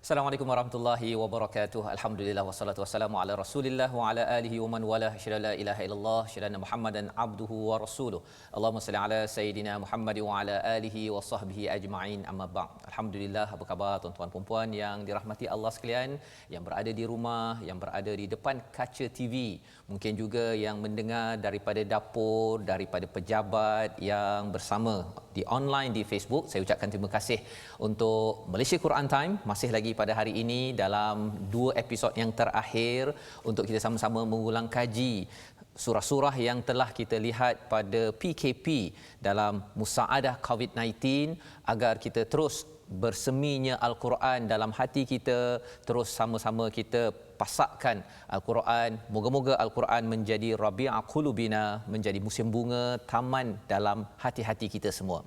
Assalamualaikum warahmatullahi wabarakatuh. Alhamdulillah wassalatu wassalamu ala Rasulillah wa ala alihi wa man wala. Syada la ilaha illallah, syada Muhammadan abduhu wa rasuluh. Allahumma salli ala sayidina Muhammad wa ala alihi wa sahbihi ajma'in. Amma ba'd. Alhamdulillah, apa khabar tuan-tuan dan puan yang dirahmati Allah sekalian, yang berada di rumah, yang berada di depan kaca TV, mungkin juga yang mendengar daripada dapur, daripada pejabat yang bersama di online di Facebook. Saya ucapkan terima kasih untuk Malaysia Quran Time masih lagi pada hari ini dalam 2 episod yang terakhir untuk kita sama-sama mengulang kaji surah-surah yang telah kita lihat pada PKP dalam musaadah COVID-19 agar kita terus berseminya Al-Quran dalam hati kita, terus sama-sama kita pasakkan Al-Quran. Moga-moga Al-Quran menjadi rabi'a qulubina, menjadi musim bunga taman dalam hati-hati kita semua.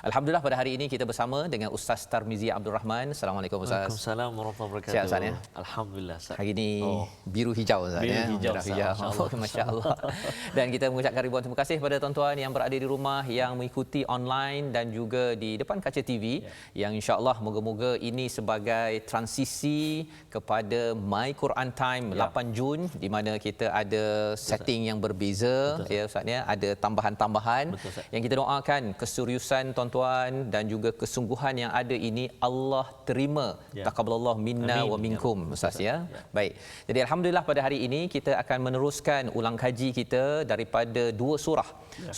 Alhamdulillah pada hari ini kita bersama dengan Ustaz Tarmizi Abdul Rahman. Assalamualaikum Ustaz. Waalaikumsalam warahmatullahi wabarakatuh. Sihat Ustaz ya? Alhamdulillah Ustaz. Hari ini biru hijau Ustaz ya. Biru hijau. Masya-Allah. Dan kita mengucapkan ribuan terima kasih kepada tuan-tuan yang berada di rumah, yang mengikuti online dan juga di depan kaca TV, yang insya-Allah moga-moga ini sebagai transisi kepada My Quran Time 8 Jun, di mana kita ada setting yang berbeza ya Ustaz ya, ada tambahan-tambahan yang kita doakan keseriusan tuan-tuan dan juga kesungguhan yang ada ini Allah terima. Taqabbalallahu minna wa minkum Ustaz ya. Baik. Jadi alhamdulillah pada hari ini kita akan meneruskan ulang kaji kita daripada 2 surah.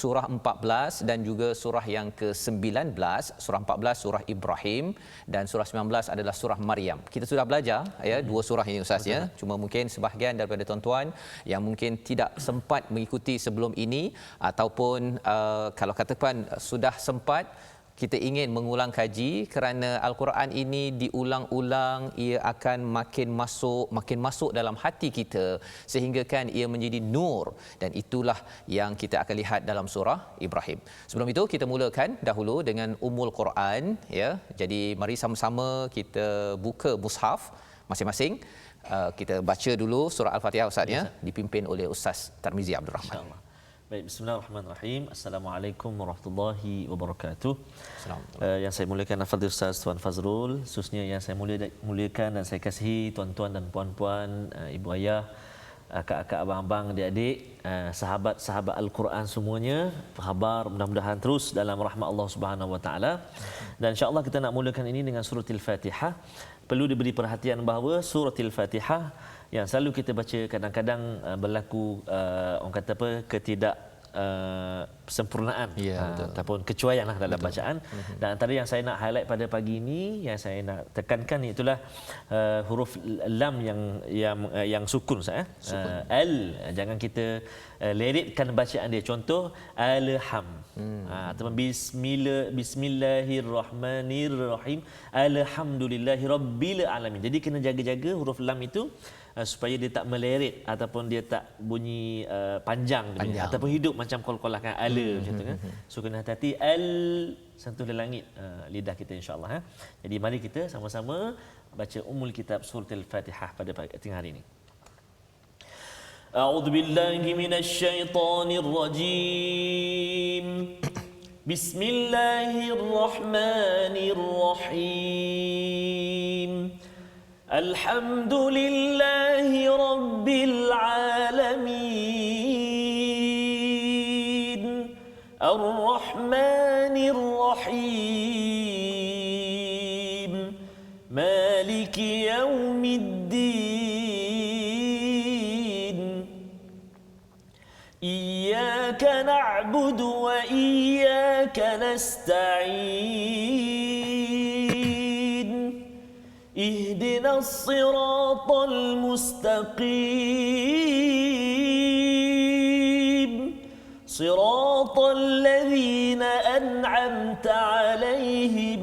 Surah 14 dan juga surah yang ke-19. Surah 14 surah Ibrahim dan surah 19 adalah surah Maryam. Kita sudah belajar ya 2 surah ini Ustaz ya. Cuma mungkin sebahagian daripada tuan-tuan yang mungkin tidak sempat mengikuti sebelum ini, ataupun kalau katakan sudah sempat, kita ingin mengulang kaji kerana Al-Quran ini diulang-ulang, ia akan makin masuk dalam hati kita sehingga kan ia menjadi nur, dan itulah yang kita akan lihat dalam surah Ibrahim. Sebelum itu kita mulakan dahulu dengan Ummul Quran ya. Jadi mari sama-sama kita buka mushaf masing-masing. Kita baca dulu surah Al-Fatihah Ustaz ya, dipimpin oleh Ustaz Tarmizi Abdul Rahman. InsyaAllah. Baik, bismillahirrahmanirrahim. Assalamualaikum warahmatullahi wabarakatuh. Yang saya muliakan Al-Fadhil Ustaz Tuan Fazrul, khususnya yang saya muliakan dan saya kasihi tuan-tuan dan puan-puan, ibu ayah, kakak-kakak, abang-abang, adik-adik, sahabat-sahabat Al-Quran semuanya. Apa khabar? Mudah-mudahan terus dalam rahmat Allah Subhanahu wa taala. Dan insya-Allah kita nak mulakan ini dengan surah Al-Fatihah. Perlu diberi perhatian bahawa surah Al-Fatihah yang selalu kita baca kadang-kadang berlaku orang kata apa, ketidak sempurnaan ataupun kecuaian lah dalam bacaan. Dan antara yang saya nak highlight pada pagi ini, yang saya nak tekankan itulah huruf lam yang sukun saya. Al, jangan kita leretkan bacaan dia. Contoh alham ataupun bismillahirrahmanirrahim, alhamdulillahirabbil alamin. Jadi kena jaga-jaga huruf lam itu supaya dia tak meleret ataupun dia tak bunyi panjang ataupun hidup macam kol-kolah kan, macam tu kan. So kena hati-hati, sentuh di langit lidah kita insya-Allah. Jadi mari kita sama-sama baca Ummul Kitab surah Al-Fatihah pada tengah hari ini. A'udzu billahi minasy syaithanir rajim. Bismillahirrahmanirrahim. Alhamdulillahi Rabbil Alamin, Ar-Rahmanir Rahim, Maliki Yawmiddin, Iyyaka na'budu wa iyyaka nasta'in, اهدنا الصراط المستقيم صراط الذين أنعمت عليهم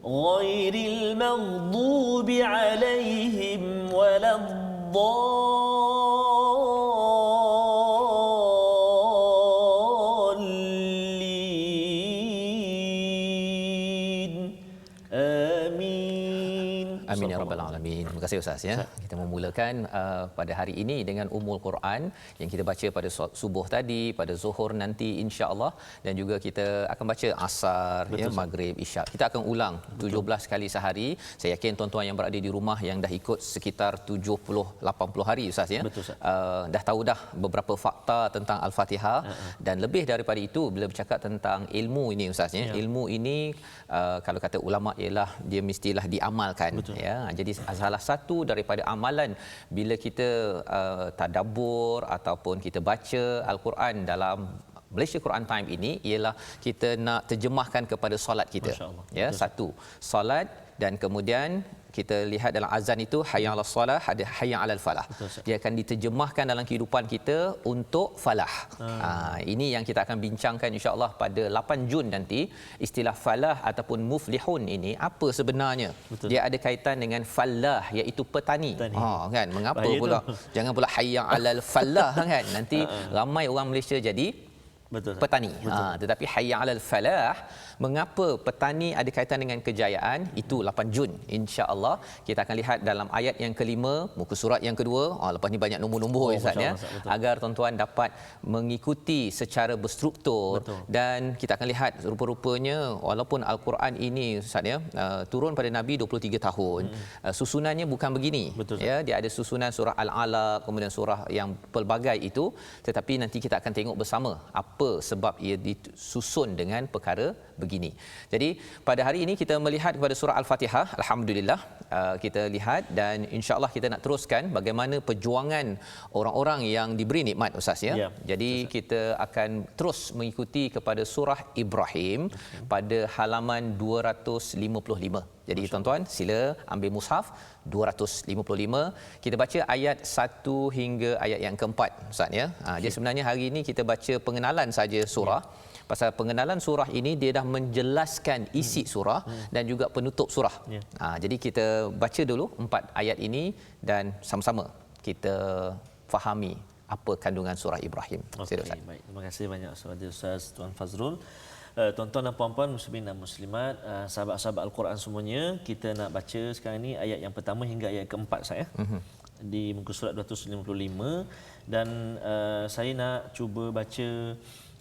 غير المغضوب عليهم ولا Amin ya rabbal alamin. Terima kasih Ustaz ya. Kita memulakan pada hari ini dengan Ummul Quran yang kita baca pada subuh tadi, pada zuhur nanti insya-Allah, dan juga kita akan baca asar, ya, maghrib, isyak. Kita akan ulang 17 kali sehari. Saya yakin tuan-tuan yang berada di rumah yang dah ikut sekitar 70-80 hari Ustaz ya. Dah tahu dah beberapa fakta tentang Al-Fatihah, dan lebih daripada itu bila bercakap tentang ilmu ini Ustaz ya. Ilmu ini kalau kata ulama ialah dia mestilah diamalkan. Ya, jadi salah satu daripada amalan bila kita tadabbur ataupun kita baca Al-Quran dalam Malaysia Quran Time ini ialah kita nak terjemahkan kepada solat kita. Ya, satu solat, dan kemudian kita lihat dalam azan itu hayya 'alas solah, ada hayya 'alal falah. Dia akan diterjemahkan dalam kehidupan kita untuk falah. Ini yang kita akan bincangkan insya-Allah pada 8 Jun nanti. Istilah falah ataupun muflihun ini apa sebenarnya? Dia ada kaitan dengan falah, iaitu petani. Kan, mengapa bahaya pula tu. Jangan pula hayya 'alal falah kan. Nanti ramai orang Malaysia jadi petani. Tetapi hayya 'alal falah, mengapa petani ada kaitan dengan kejayaan, itu 8 Jun insya-Allah kita akan lihat dalam ayat yang kelima, muka surat yang kedua. Lepas ni banyak nombor-nombor Ustaz ya, agar tuan-tuan dapat mengikuti secara berstruktur. Dan kita akan lihat rupa-rupanya walaupun Al-Quran ini Ustaz ya turun pada Nabi 23 tahun, susunannya bukan begini. Ya, dia ada susunan surah Al-Alaq, kemudian surah yang pelbagai itu, tetapi nanti kita akan tengok bersama apa sebab ia disusun dengan perkara begini. Jadi pada hari ini kita melihat kepada surah Al-Fatihah. Alhamdulillah kita lihat, dan insya-Allah kita nak teruskan bagaimana perjuangan orang-orang yang diberi nikmat Ustaz ya. Jadi kita akan terus mengikuti kepada surah Ibrahim pada halaman 255. Jadi tuan-tuan sila ambil mushaf 255. Kita baca ayat 1 hingga ayat yang keempat Ustaz ya. Dia sebenarnya hari ini kita baca pengenalan saja surah. Pasal pengenalan surah ini dia dah menjelaskan isi surah dan juga penutup surah. Jadi kita baca dulu 4 ayat ini dan sama-sama kita fahami apa kandungan surah Ibrahim. Baik, terima kasih banyak Ustaz Tuan Fazrul. Tuan-tuan dan puan-puan muslimin dan muslimat, sahabat-sahabat Al-Quran semuanya, kita nak baca sekarang ni ayat yang pertama hingga ayat keempat saya. Di muka surat 255, dan saya nak cuba baca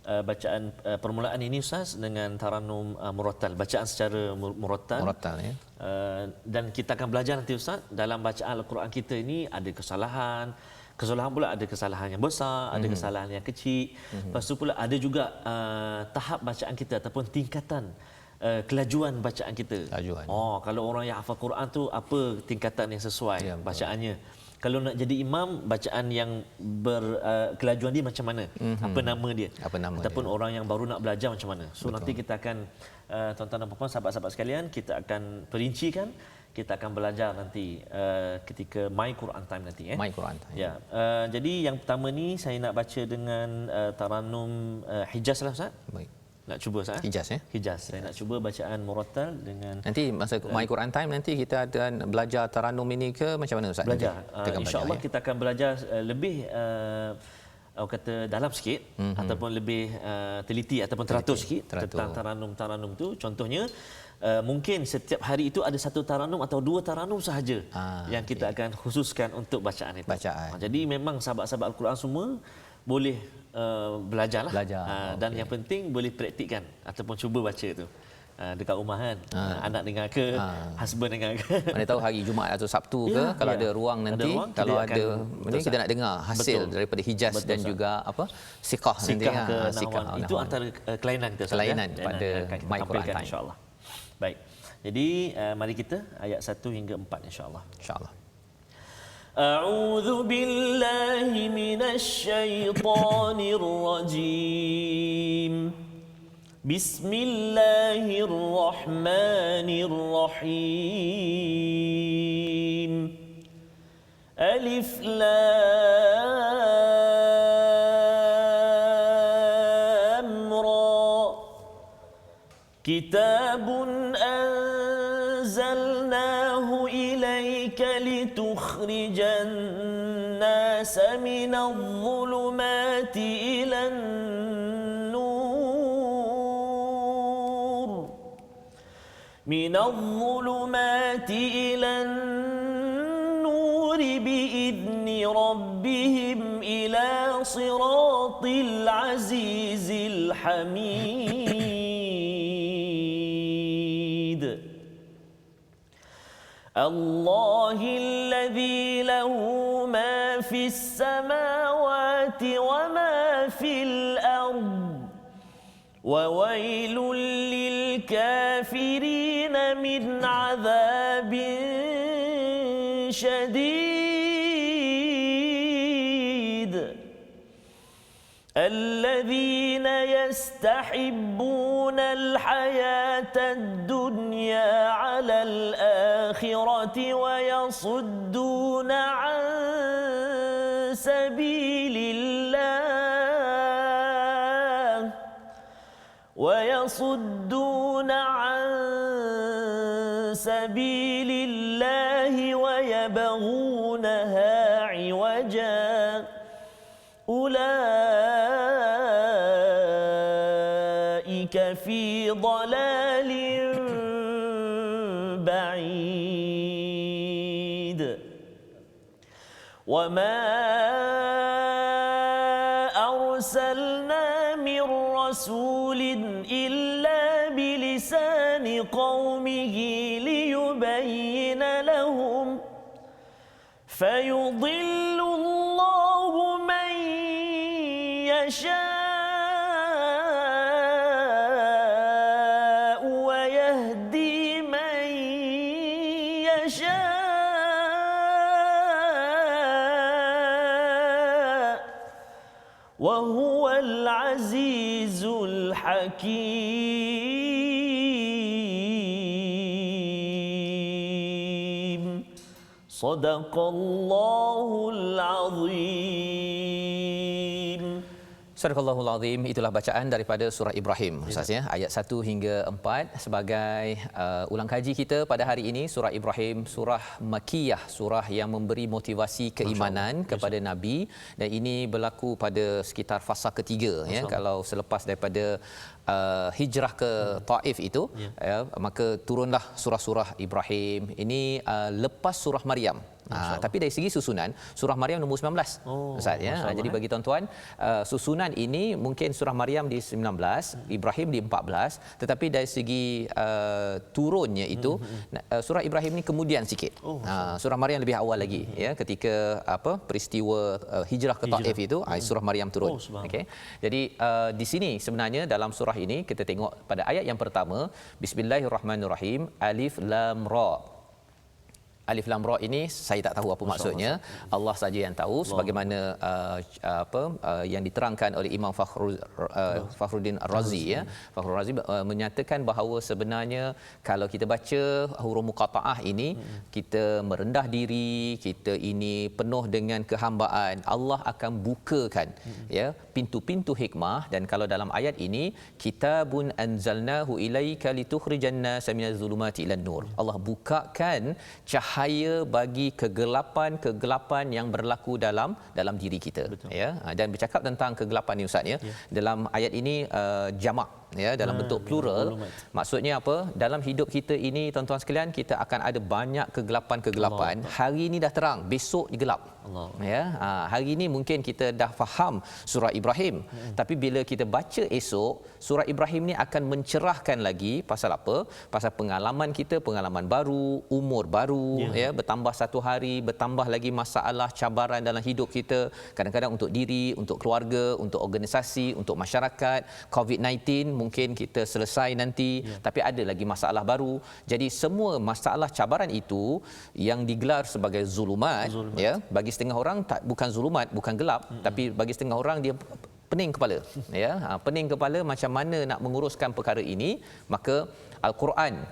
bacaan permulaan ini Ustaz dengan taranum murattal, bacaan secara murattal ya. Dan kita akan belajar nanti Ustaz, dalam bacaan Al-Quran kita ini ada kesalahan pula, ada kesalahan yang besar, ada kesalahan yang kecil. Lepas tu pula ada juga tahap bacaan kita ataupun tingkatan kelajuan bacaan kita. Kalau orang yang hafal Quran tu apa tingkatan yang sesuai bacaannya. Kalau nak jadi imam, bacaan yang kelajuan dia macam mana? Apa nama dia? Ataupun orang yang baru nak belajar macam mana? So nanti kita akan tuan-tuan dan puan-puan, sahabat-sahabat sekalian, kita akan perincikan, kita akan belajar nanti ketika My Quran Time nanti. My Quran Time. Ya. Jadi yang pertama ni saya nak baca dengan taranum Hijaz lah Ustaz. Baik. Nak cuba Ustaz? Hijaz ya. Hijaz. Saya nak cuba bacaan murattal dengan nanti masa My Quran Time nanti kita akan belajar taranum ini ke macam mana Ustaz? Belajar. InsyaAllah kita akan belajar lebih kata dalam sikit ataupun lebih teliti ataupun teratur sikit tentang taranum tu. Contohnya mungkin setiap hari itu ada satu taranum atau 2 taranum sahaja yang kita akan khususkan untuk bacaan itu. Jadi memang sahabat-sahabat Al-Quran semua boleh belajarlah. Dan yang penting boleh praktikkan ataupun cuba baca tu. Dekat rumah kan, anak dengar ke, husband dengar ke. Mana tahu hari Jumaat atau Sabtu ke, kalau ada ruang nanti, kalau ada ni kita nak dengar hasil daripada Hijaz dan juga apa siqah nanti. Siqah itu antara kelainan kita, kelainan pada My Quran Time insya-Allah. Baik. Jadi mari kita ayat 1 hingga 4 insya-Allah. Insya-Allah. أعوذ بالله من الشيطان الرجيم بسم الله الرحمن الرحيم ألف لام را كتاب أنزلناه إليك لتخرج الناس من الظلمات إلى النور من الظلمات إلى النور بإذن ربهم إلى صراط العزيز الحميد الله الذي له ما في السماوات وما في الأرض وويل للكافرين من عذاب شديد الذين يستحبون الحياة الدنيا على الآخرة ويصدون عن سبيل الله ويبغونها عوجا أولئك في ضلال بعيد وما أرسلنا من رسول إلا بلسان قومه ليبين لهم فيضل الله من يشاء ويهدي من يشاء وهو العزيز الحكيم صدق الله العظيم. Sadaqallahul Azim. Itulah bacaan daripada surah Ibrahim, Ustaz ya, ayat 1 hingga 4 sebagai ulang kaji kita pada hari ini. Surah Ibrahim, surah Makkiyah, surah yang memberi motivasi keimanan kepada Nabi, dan ini berlaku pada sekitar fasa ketiga ya. Kalau selepas daripada hijrah ke Taif itu ya, maka turunlah surah-surah Ibrahim. Ini lepas surah Maryam. Tapi dari segi susunan, surah Maryam nombor 19 Ustaz ya. Jadi bagi tuan-tuan, susunan ini mungkin surah Maryam di 19, Ibrahim di 14, tetapi dari segi turunnya itu surah Ibrahim ni kemudian sikit. Surah Maryam lebih awal lagi ya, ketika peristiwa hijrah ke Taif itu surah Maryam turun. Okey. Jadi di sini sebenarnya dalam surah ini kita tengok pada ayat yang pertama, Bismillahirrahmanirrahim, Alif Lam Ra. Alif Lam Ra ini saya tak tahu apa maksudnya. Allah saja yang tahu, sebagaimana yang diterangkan oleh Imam Fakhruddin Ar-Razi ya. Fakhrul Razi menyatakan bahawa sebenarnya kalau kita baca huruf muqattaah ini, kita merendah diri, kita ini penuh dengan kehambaan, Allah akan bukakan ya pintu-pintu hikmah. Dan kalau dalam ayat ini, kitabun anzalnahu ilaika litukhrijan nasa minaz zulumati ilan nur, Allah bukakan cahaya bagi kegelapan yang berlaku dalam diri kita. Betul. Ya. Dan bercakap tentang kegelapan ni Ustaz ya, dalam ayat ini jamak ya, dalam bentuk plural. Maksudnya apa? Dalam hidup kita ini tuan-tuan sekalian, kita akan ada banyak kegelapan. Hari ini dah terang, besok gelap. Ya, hari ini mungkin kita dah faham surah Ibrahim, tapi bila kita baca esok, surah Ibrahim ni akan mencerahkan lagi. Pasal apa? Pasal pengalaman kita, pengalaman baru, umur baru ya, bertambah satu hari, bertambah lagi masalah, cabaran dalam hidup kita, kadang-kadang untuk diri, untuk keluarga, untuk organisasi, untuk masyarakat. COVID-19 mungkin kita selesai nanti, tapi ada lagi masalah baru. Jadi semua masalah cabaran itu yang digelar sebagai zulumat. Ya, bagi setengah orang bukan zulumat, bukan gelap, tapi bagi setengah orang dia pening kepala ya. Pening kepala macam mana nak menguruskan perkara ini. Maka Al-Quran,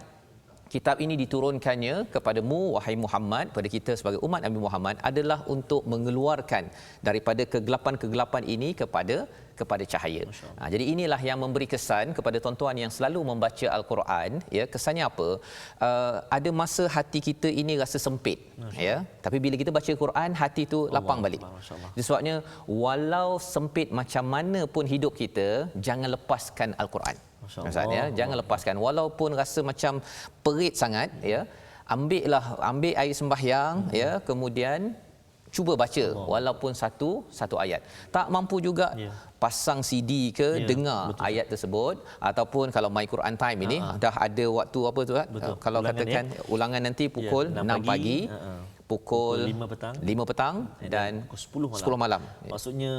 kitab ini diturunkannya kepadamu wahai Muhammad, pada kita sebagai umat Nabi Muhammad, adalah untuk mengeluarkan daripada kegelapan-kegelapan ini kepada cahaya. Jadi inilah yang memberi kesan kepada tuan-tuan yang selalu membaca Al-Quran ya. Kesannya apa? Ada masa hati kita ini rasa sempit ya, tapi bila kita baca Quran, hati itu lapang balik. Sebabnya walau sempit macam mana pun hidup kita, jangan lepaskan Al-Quran. Ustaz ya, jangan lepaskan walaupun rasa macam perit sangat ya. Ambil air sembahyang ya, kemudian cuba baca walaupun satu ayat. Tak mampu juga pasang CD ke dengar ayat tersebut, ataupun kalau My Quran Time ini dah ada waktu apa tu kan? Kalau ulangan katakan ulangan nanti pukul 6 pagi, pukul 5 petang dan pukul 10 malam. Maksudnya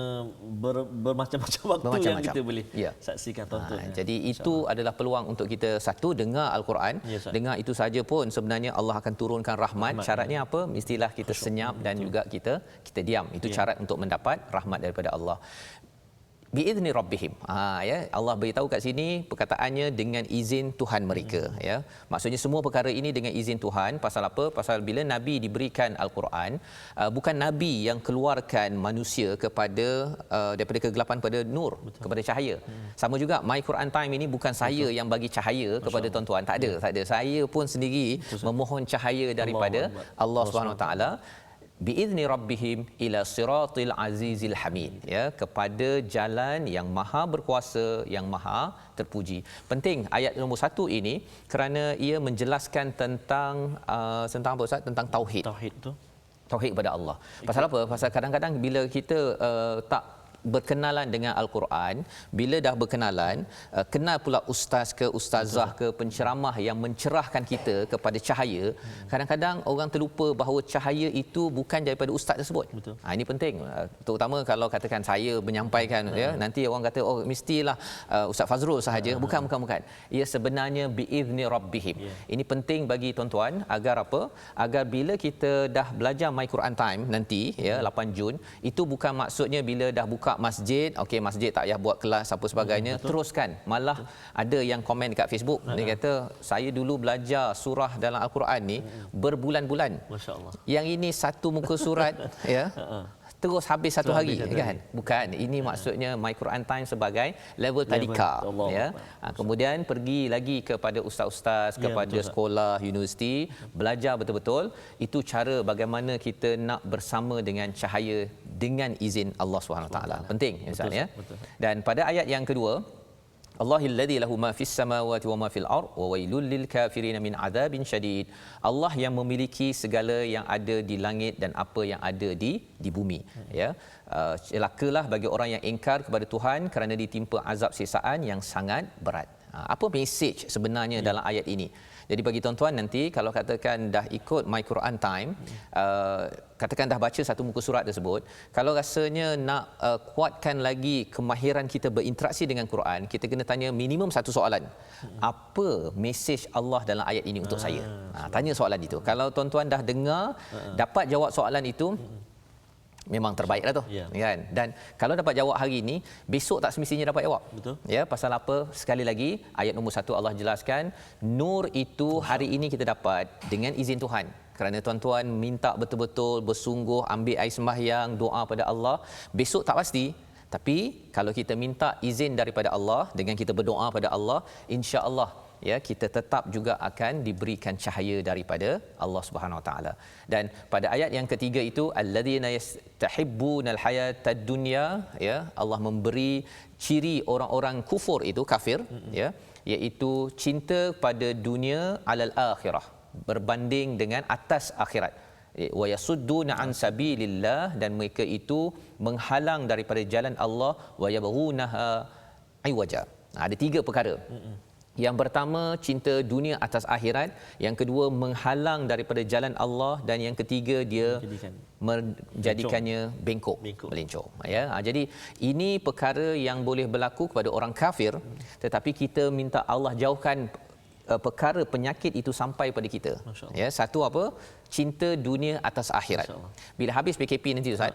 bermacam-macam waktu yang kita boleh saksikan, tonton. Jadi itu adalah peluang untuk kita satu dengar Al-Quran. Dengar itu saja pun sebenarnya Allah akan turunkan rahmat. Syaratnya apa? Mestilah kita senyap dan juga kita diam. Itu syarat untuk mendapat rahmat daripada Allah. Biizni rabbihim. Ya, Allah beritahu kat sini perkataannya dengan izin Tuhan mereka ya. Maksudnya semua perkara ini dengan izin Tuhan. Pasal apa? Pasal bila nabi diberikan Al-Quran, bukan nabi yang keluarkan manusia kepada daripada kegelapan pada nur, kepada cahaya. Sama juga My Quran Time ini bukan saya yang bagi cahaya kepada tuan-tuan. Tak ada. Saya pun sendiri memohon cahaya daripada Allah Subhanahu Wa Taala. Biizni rabbihim ila siratil azizil hamid, ya, kepada jalan yang maha berkuasa, yang maha terpuji. Penting ayat nombor 1 ini kerana ia menjelaskan tentang apa Ustaz? Tentang tauhid. Tauhid kepada Allah. Pasal apa? Pasal kadang-kadang bila kita tak berkenalan dengan Al-Quran, bila dah berkenalan, kenal pula ustaz ke ustazah ke penceramah yang mencerahkan kita kepada cahaya, kadang-kadang orang terlupa bahawa cahaya itu bukan daripada ustaz tersebut. Ini penting, terutama kalau katakan saya menyampaikan ya, nanti orang kata oh mestilah Ustaz Fazrul sahaja. Bukan. Ia sebenarnya biizni rabbihim. Ini penting bagi tuan-tuan agar apa? Agar bila kita dah belajar My Quran Time nanti ya 8 Jun, itu bukan maksudnya bila dah buka masjid, okey masjid tak payah buat kelas apa sebagainya, teruskan. Malah ada yang komen dekat Facebook, dia kata saya dulu belajar surah dalam Al-Quran ni berbulan-bulan. Masya-Allah. Yang ini satu muka surat ya. Terus habis satu hari kan? Bukan. Ini maksudnya My Quran Time sebagai level tadika ya. Kemudian pergi lagi kepada ustaz-ustaz, kepada sekolah, universiti, belajar betul-betul. Itu cara bagaimana kita nak bersama dengan cahaya dengan izin Allah Subhanahu Wa Taala. Penting misalnya. Dan pada ayat yang kedua, Allahilladzi lahu ma fis samawati wa ma fil ard wa wailul lil kafirin min adzabin syadid. Allah yang memiliki segala yang ada di langit dan apa yang ada di bumi ya. Celakalah bagi orang yang ingkar kepada Tuhan kerana ditimpa azab siksaan yang sangat berat. Apa mesej sebenarnya dalam ayat ini? Jadi bagi tuan-tuan nanti kalau katakan dah ikut My Quran Time, katakan dah baca satu muka surat tersebut, kalau rasanya nak kuatkan lagi kemahiran kita berinteraksi dengan Quran, kita kena tanya minimum satu soalan. Apa mesej Allah dalam ayat ini untuk saya? Tanya soalan itu. Kalau tuan-tuan dah dengar, dapat jawab soalan itu, memang terbaiklah tu kan. Dan kalau dapat jawab hari ini, besok tak semestinya dapat jawab. Ya, pasal apa? Sekali lagi ayat nombor 1 Allah jelaskan, nur itu hari ini kita dapat dengan izin Tuhan. Kerana tuan-tuan minta betul-betul bersungguh, ambil air sembahyang, doa pada Allah, besok tak pasti. Tapi kalau kita minta izin daripada Allah dengan kita berdoa pada Allah, insya-Allah ya kita tetap juga akan diberikan cahaya daripada Allah Subhanahu Wa Taala. Dan pada ayat yang ketiga itu alladzina yastahibbunal hayatad dunya, ya, Allah memberi ciri orang-orang kufur itu kafir ya, iaitu cinta pada dunia alal akhirah, berbanding dengan atas akhirat. Wa yasudduna an sabilillah, dan mereka itu menghalang daripada jalan Allah, wa yabghunaha iwaja. Ada 3 perkara. Yang pertama cinta dunia atas akhirat, yang kedua menghalang daripada jalan Allah, dan yang ketiga dia menjadikannya bengkok, melencong ya. Jadi ini perkara yang boleh berlaku kepada orang kafir, tetapi kita minta Allah jauhkan perkara penyakit itu sampai pada kita. Ya, satu apa? Cinta dunia atas akhirat. Bila habis PKP nanti Ustaz,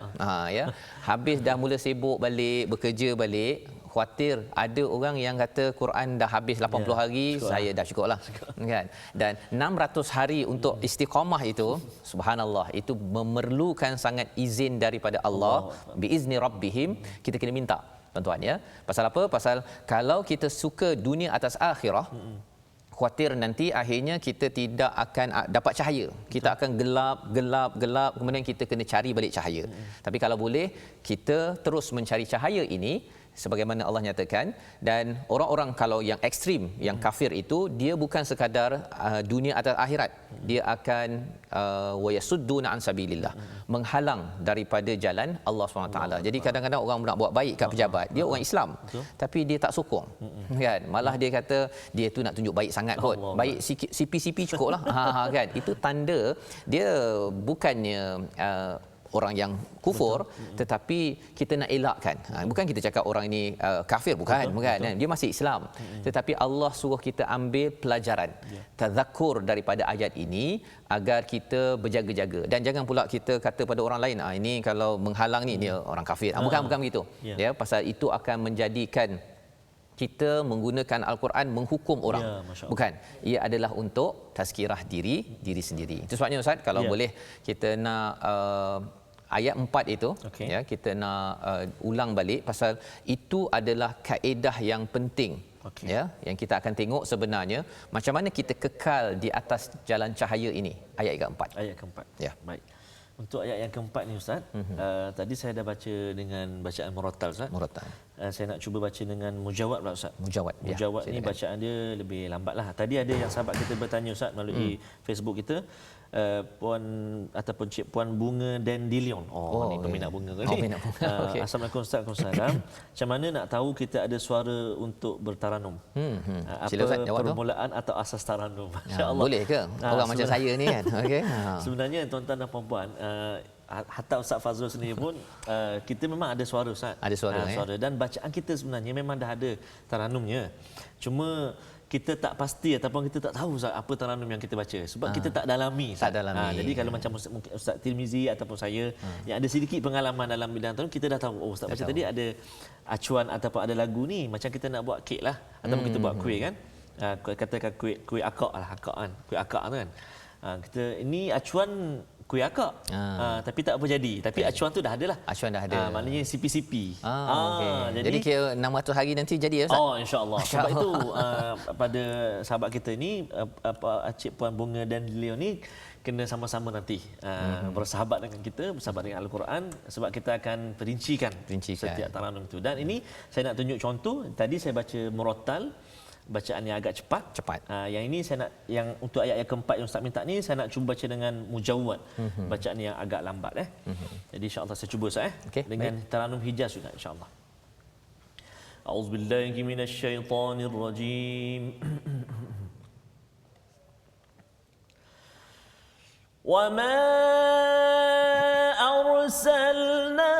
ya, habis dah mula sibuk balik, bekerja balik, khawatir ada orang yang kata Quran dah habis 80 hari, saya dah cukuplah. Kan? Dan 600 hari untuk istiqamah itu, subhanallah, itu memerlukan sangat izin daripada Allah. Biizni rabbihim, kita kena minta, tuan-tuan ya. Pasal apa? Pasal kalau kita suka dunia atas akhirah, khawatir nanti akhirnya kita tidak akan dapat cahaya. Kita akan gelap, kemudian kita kena cari balik cahaya. Tapi kalau boleh, kita terus mencari cahaya ini sebagaimana Allah nyatakan. Dan orang-orang kalau yang ekstrim, yang kafir itu, dia bukan sekadar dunia atau akhirat, dia akan wa yasudduna an sabilillah, menghalang daripada jalan Allah SWT. Jadi kadang-kadang orang nak buat baik kat pejabat, dia orang Islam, tapi dia tak sokong, kan, malah dia kata dia tu nak tunjuk baik sangat kot, baik CP cukuplah. Kan, itu tanda dia bukannya orang yang kufur, tetapi kita nak elakkan. Bukan kita cakap orang ini kafir, bukan, kan? Dia masih Islam. Tetapi Allah suruh kita ambil pelajaran, tazakkur daripada ayat ini agar kita berjaga-jaga, dan jangan pula kita kata pada orang lain, ini kalau menghalang ni dia orang kafir. Bukan begitu. Ya, pasal itu akan menjadikan kita menggunakan Al-Quran menghukum orang. Bukan. Ia adalah untuk tazkirah diri sendiri. Itu sebabnya Ustaz, kalau boleh kita nak ayat 4 itu, ya, kita nak ulang balik, pasal itu adalah kaedah yang penting. Ya, yang kita akan tengok sebenarnya macam mana kita kekal di atas jalan cahaya ini. Ayat keempat. Ayat keempat. Ya. Baik. Untuk ayat yang keempat ni Ustaz, tadi saya dah baca dengan bacaan murattal Ustaz. Murattal. Saya nak cuba baca dengan mujawad pula Ustaz. Mujawad. Mujawad ni bacaan dia lebih lambatlah. Tadi ada yang sahabat kita bertanya Ustaz melalui Facebook kita, Puan ataupun Cik Puan Bunga Dandelion. Ni peminat bunga ke ni? Peminat bunga. Assalamualaikum Ustaz. Waalaikumsalam. Macam mana nak tahu kita ada suara untuk bertaranum? Apa permulaan atau asas taranum? Masya-Allah. Boleh ke? Orang macam saya ni kan. Okey. Sebenarnya tuan-tuan dan puan-puan, hatta Ustaz Fazrul sendiri pun kita memang ada suara Ustaz. Ada suara, Dan bacaan kita sebenarnya memang dah ada taranumnya. Cuma kita tak pasti ataupun kita tak tahu Ustaz apa taranum yang kita baca sebab kita tak dalami. Jadi kalau macam mungkin Ustaz Tirmizi ataupun saya yang ada sedikit pengalaman dalam bidang taranum, kita dah tahu Ustaz baca tadi ada acuan ataupun ada lagu ni, macam kita nak buat kek lah ataupun kita buat kuih kan. Katakan kuih akak lah, akak kan. Kuih akak tu kan. Kita ini acuan kuih akak. Tapi tak apa jadi. Tapi acuan tu dah ada lah. Acuan dah ada. Maknanya CP. Jadi kira 600 hari nanti jadi ya Ustaz? InsyaAllah. Sebab itu pada sahabat kita ni, Cik Puan Bunga dan Leon ni kena sama-sama nanti bersahabat dengan kita, bersahabat dengan Al-Quran, sebab kita akan perincikan setiap taranum itu. Dan ini saya nak tunjuk contoh. Tadi saya baca murattal, bacaan yang agak cepat. Yang ini saya nak, yang untuk ayat yang keempat yang Ustaz minta ni, saya nak cuba baca dengan mujawad, bacaan yang agak lambat. Jadi insya-Allah saya cuba Ustaz dengan taranum Hijaz juga insya-Allah. A'udzubillahi minasyaitonirrajim. Wa ma arsalna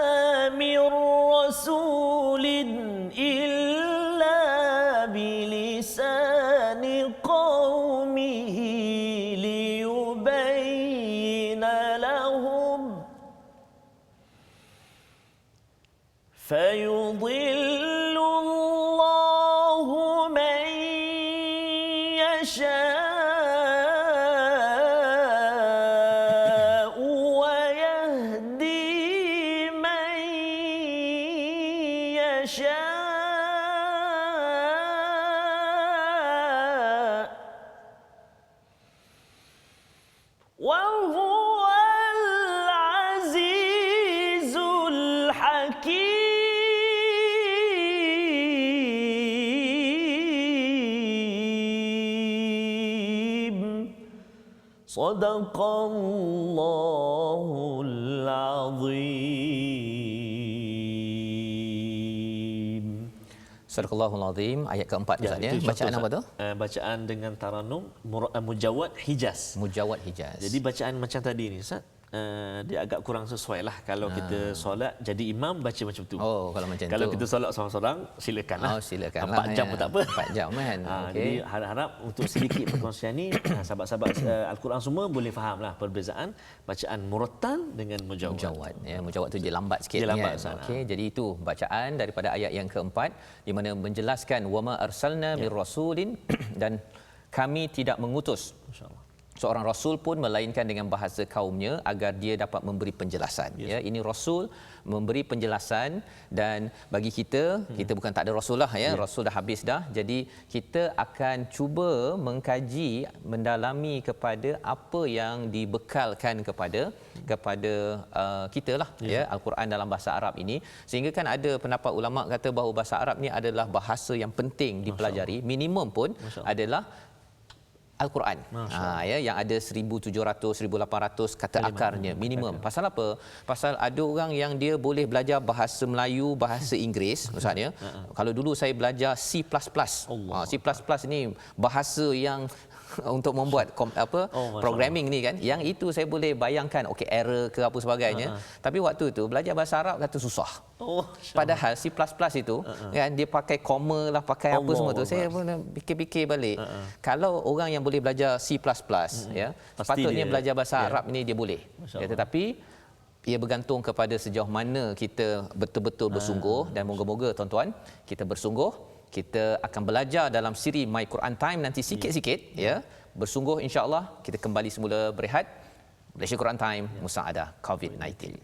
mir rasulin illa بلسان قومه ليبين لهم فيضل الله من يشاء ويهدي من يشاء وهو العزيز الحكيم صدق الله العظيم. Sadaqallahul Azim. Ayat keempat Ustaz ya. Bacaan apa tu? Bacaan dengan taranum mujawad Hijaz. Mujawad Hijaz. Jadi bacaan macam tadi ni Ustaz, dia agak kurang sesuai lah kalau kita solat jadi imam baca macam tu. Kalau macam kalau tu. kita solat seorang-seorang silakanlah. Silakanlah. 4 jam pun tak apa. 4 jam kan. Jadi harap untuk sedikit perkongsian ni sahabat-sahabat Al-Quran semua boleh fahamlah perbezaan bacaan murattal dengan mujawad. Mujawad ya, mujawad tu dia lambat sikit lambat, kan. Jadi itu bacaan daripada ayat yang keempat di mana menjelaskan wama arsalna mir rasulin dan kami tidak mengutus. Masya-Allah. seorang rasul pun melainkan dengan bahasa kaumnya agar dia dapat memberi penjelasan. Ya, ini rasul memberi penjelasan, dan bagi kita bukan tak ada rasul lah, ya. Rasul dah habis dah. Jadi kita akan cuba mengkaji, mendalami kepada apa yang dibekalkan kepada kita lah, ya, Al-Quran dalam bahasa Arab ini, sehingga kan ada pendapat ulama kata bahawa bahasa Arab ni adalah bahasa yang penting dipelajari, minimum pun adalah Al-Quran. Ya, yang ada 1700 1800 kata akarnya minimum. Pasal apa? Pasal ada orang yang dia boleh belajar bahasa Melayu, bahasa Inggeris misalnya. Kalau dulu saya belajar C++. C++ ni bahasa yang untuk membuat programming ni kan, yang itu saya boleh bayangkan okey error ke apa sebagainya. Tapi waktu tu belajar bahasa Arab kata susah. Padahal C++ itu kan dia pakai koma lah, pakai apa semua tu. Saya pun fikir-fikir balik. Kalau orang yang boleh belajar C++, ya, sepatutnya belajar bahasa Arab ni dia boleh. Ya, tetapi ia bergantung kepada sejauh mana kita betul-betul bersungguh, dan moga-moga tuan-tuan kita bersungguh. Kita akan belajar dalam siri My Quran Time nanti sikit-sikit, ya. Bersungguh, insya-Allah kita kembali semula berehat. Malaysia Quran Time, Musaadah COVID-19.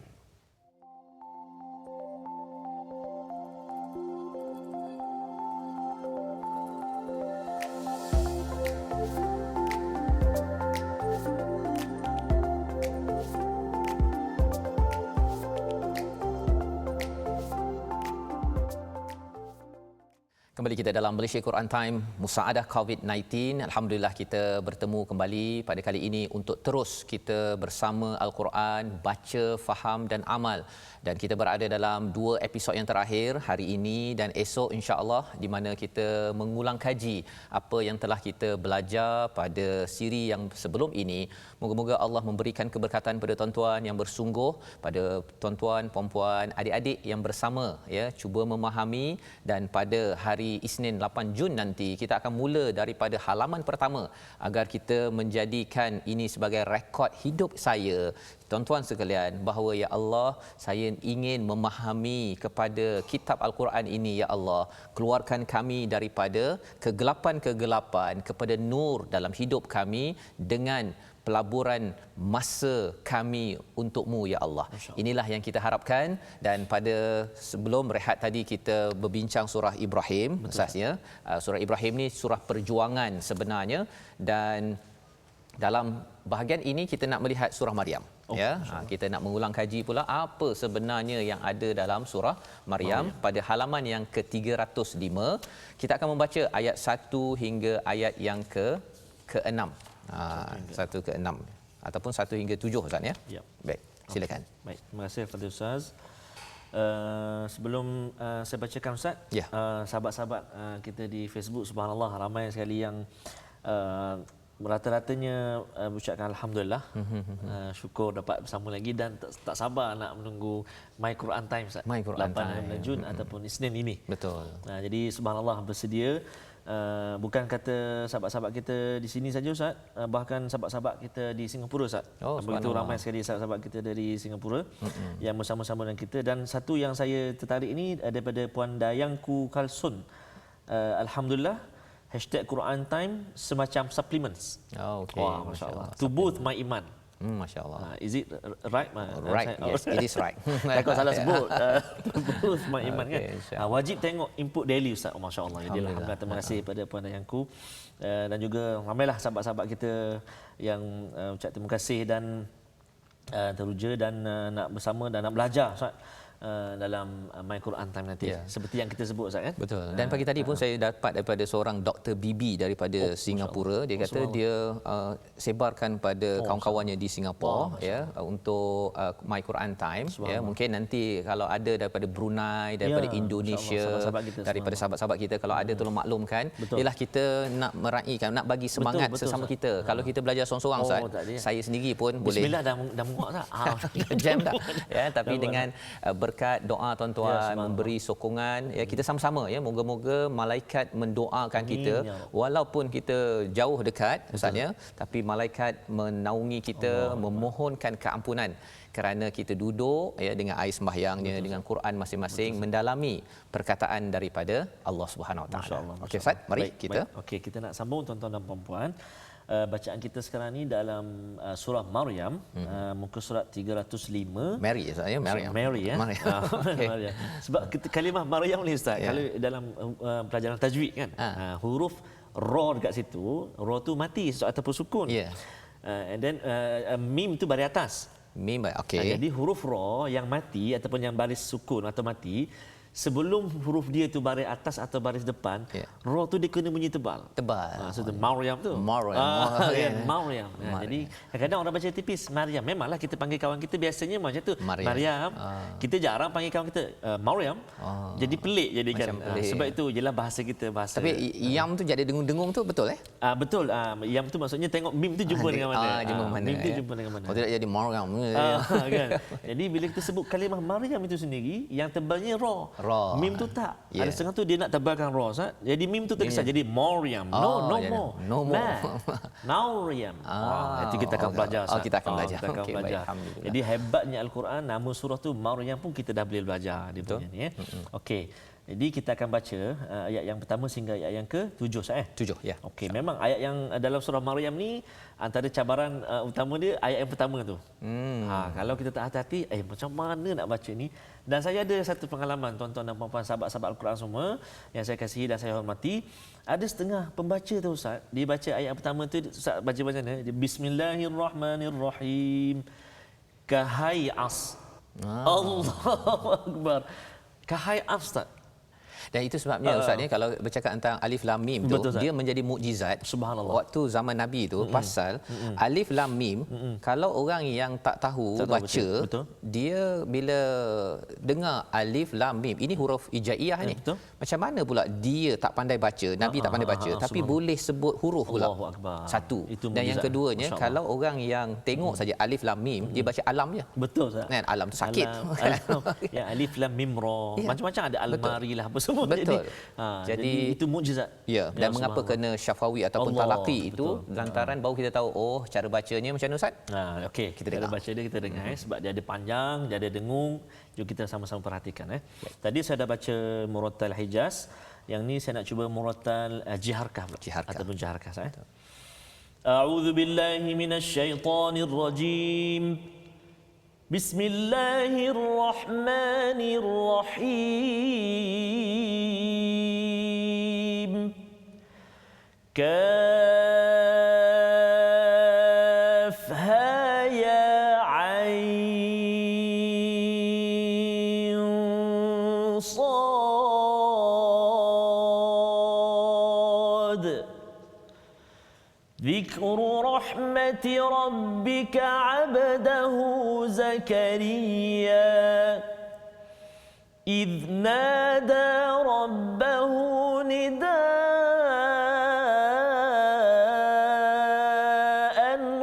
Kembali kita dalam Malaysia Quran Time, Musaadah COVID-19. Alhamdulillah kita bertemu kembali pada kali ini untuk terus kita bersama Al-Quran, baca, faham dan amal. Dan kita berada dalam 2 episod yang terakhir, hari ini dan esok insya-Allah, di mana kita mengulang kaji apa yang telah kita belajar pada siri yang sebelum ini. Moga-moga Allah memberikan keberkatan pada tuan-tuan yang bersungguh, pada tuan-tuan, puan-puan, adik-adik yang bersama, ya, cuba memahami. Dan pada hari Isnin 8 Jun nanti kita akan mula daripada halaman pertama agar kita menjadikan ini sebagai rekod hidup saya, tuan-tuan sekalian, bahawa ya Allah, saya ingin memahami kepada kitab Al-Quran ini. Ya Allah, keluarkan kami daripada kegelapan-kegelapan kepada nur dalam hidup kami dengan pelaburan masa kami untuk-Mu, ya Allah. Inilah yang kita harapkan. Dan pada sebelum rehat tadi kita berbincang surah Ibrahim. Asasnya surah Ibrahim ni surah perjuangan sebenarnya, dan dalam bahagian ini kita nak melihat surah Maryam. Kita nak mengulang kaji pula apa sebenarnya yang ada dalam surah Maryam pada halaman yang ke-305. Kita akan membaca ayat 1 hingga ayat yang ke-6. 1 ke 6 ataupun 1 hingga 7, Ustaz, ya. Baik, silakan. Baik, terima kasih kepada Ustaz. Sebelum saya bacakan, Ustaz, sahabat-sahabat kita di Facebook, subhanallah, ramai sekali yang rata-ratanya mengucapkan alhamdulillah, syukur dapat bersama lagi, dan tak sabar nak menunggu My Quran Time, Ustaz. My Quran 8 Jun ataupun Isnin ini. Betul. Jadi subhanallah bersedia. Bukan kata sahabat-sahabat kita di sini saja, Ustaz, bahkan sahabat-sahabat kita di Singapura, Ustaz. Begitu ramai sekali sahabat-sahabat kita dari Singapura yang bersama-sama dengan kita. Dan satu yang saya tertarik ini daripada Puan Dayangku Kalsun. Alhamdulillah, #Quran Time semacam supplements. Okey. Wah, masya-Allah. To boost my iman. Masya-Allah. Is it right? Right. Yes, it is right. Takut salah sebut. Boost my iman, kan. Wajib tengok input daily, Ustaz. Masya-Allah. Jadi alhamdulillah, terima kasih pada Puan Dayangku, dan juga ramailah sahabat-sahabat kita yang ucap terima kasih dan teruja dan nak bersama dan nak belajar, Ustaz, dalam My Quran Time nanti, seperti yang kita sebut, Ustaz, kan. Betul. Dan pagi tadi pun saya dapat daripada seorang Dr. Bibi daripada Singapura. Dia kata dia sebarkan pada kawan-kawannya di Singapura, ya, untuk My Quran Time, ya. Mungkin nanti kalau ada daripada Brunei, daripada Indonesia, daripada sahabat-sahabat kita, kalau ada tolong maklumkan. Ialah kita nak meraihkan, nak bagi semangat sesama kita. Kalau kita belajar seorang-seorang, Ustaz, saya sendiri pun boleh bismillah dah muak, Ustaz. jam dah, ya. Tapi dengan berkat doa tuan-tuan, memberi sokongan, ya, kita sama-sama, ya, moga-moga malaikat mendoakan kita walaupun kita jauh dekat, Ustaz, ya, tapi malaikat menaungi kita, memohonkan keampunan kerana kita duduk, ya, dengan air sembahyangnya, dengan Quran masing-masing, mendalami perkataan daripada Allah Subhanahu Wa Taala. Okey, Ustaz, mari kita. Okey, kita nak sambung, tuan-tuan dan puan-puan. bacaan kita sekarang ni dalam surah Maryam, muka surat 305. Mary Ustaz ya, Maryam. Mary ya. Okay. Maryam. Sebab kalimah Maryam ni Ustaz, kalau dalam pelajaran tajwid kan, huruf ra dekat situ, ra tu mati ataupun sukun. And then mim tu baris atas. Mim, okey. Jadi huruf ra yang mati ataupun yang baris sukun atau mati, sebelum huruf dia tu baris atas atau baris depan, ra tu dia kena bunyi tebal. Maksudnya Maryam tu. Maryam. Jadi kadang-kadang orang baca tipis Maryam. Memanglah kita panggil kawan kita biasanya macam tu. Maryam. Kita jarang panggil kawan kita Maryam. Jadi pelik jadikan. Sebab itu jelah bahasa kita bahasa. Tapi yam tu jadi dengung-dengung tu betul betul. Yam tu maksudnya tengok mim tu jumpa dengan mana. Mim tu jumpa dengan mana. Kalau tidak jadi Maryam. Kan. Jadi bila kita sebut kalimah Maryam itu sendiri, yang tebalnya ra. Mim tu tak. Ada setengah tu dia nak tebalkan ra, Ustaz. Jadi mim tu terkesan jadi Maryam. No more. Maryam. Itu kita akan belajar. Kita akan belajar. Jadi hebatnya Al-Quran, nama surah tu Maryam pun kita dah boleh belajar dia punya ni. Okey. Jadi kita akan baca ayat yang pertama sehingga ayat yang ke-7 Ustaz 7 ya. Okey, memang ayat yang dalam surah Maryam ni antara cabaran utama dia ayat yang pertama tu. Kalau kita tak hati-hati, macam mana nak baca ni? Dan saya ada satu pengalaman tuan-tuan dan puan-puan sahabat-sahabat Al-Quran semua yang saya kasihi dan saya hormati. Ada setengah pembaca tu Ustaz, dia baca ayat yang pertama tu Ustaz baca macam mana? Bismillahirrahmanirrahim. Kahai as. Allahu akbar. Kahai as Ustaz. Dan itu sebabnya Ustaz ni kalau bercakap tentang alif lam mim tu, dia menjadi mukjizat. Subhanallah. Waktu zaman Nabi tu pasal alif lam mim, kalau orang yang tak tahu baca, dia bila dengar alif lam mim, ini huruf hijaiyah ni. Macam mana pula dia tak pandai baca, Nabi tak pandai baca, tapi boleh sebut huruf pula. Allahu akbar. Satu. Dan yang keduanya, kalau orang yang tengok saja alif lam mim, dia baca alam je. Betul Ustaz. Kan alam tu sakit. Ya, alif lam mim ra. Macam-macam ada almari lah apa semua. Betul. Jadi itu mukjizat. Ya, dan mengapa kena syafawi ataupun talaqi itu lantaran baru kita tahu cara bacanya macam mana Ustaz? Okey, kita dengar. Baca dia kita dengar sebab dia ada panjang, dia ada dengung. Jom kita sama-sama perhatikan Tadi saya dah baca murattal Hijaz. Yang ni saya nak cuba murattal jiharkah ataupun jaharkah A'udzu billahi minasyaitonir rajim. بسم الله الرحمن الرحيم كافها يا عين صاد ذكر رحمة ربك عبده زكريا إذ نادى ربه نداء